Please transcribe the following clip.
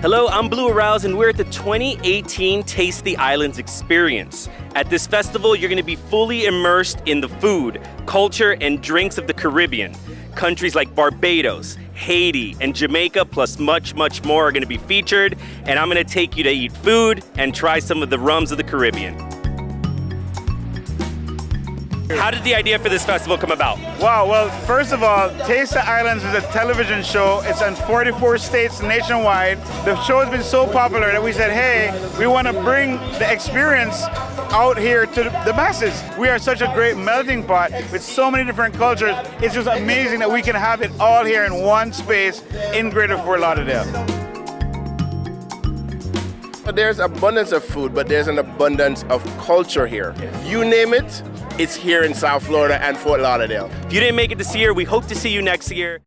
Hello, I'm Blue Arouse, and we're at the 2018 Taste the Islands Experience. At this festival, you're going to be fully immersed in the food, culture, and drinks of the Caribbean. Countries like Barbados, Haiti, and Jamaica, plus much, much more are going to be featured, and I'm going to take you to eat food and try some of the rums of the Caribbean. How did the idea for this festival come about? Wow, well, first of all, Taste the Islands is a television show. It's on 44 states nationwide. The show has been so popular that we said, hey, we want to bring the experience out here to the masses. We are such a great melting pot with so many different cultures. It's just amazing that we can have it all here in one space in Greater Fort Lauderdale. There's abundance of food, but there's an abundance of culture here. You name it, it's here in South Florida and Fort Lauderdale. If you didn't make it this year, we hope to see you next year.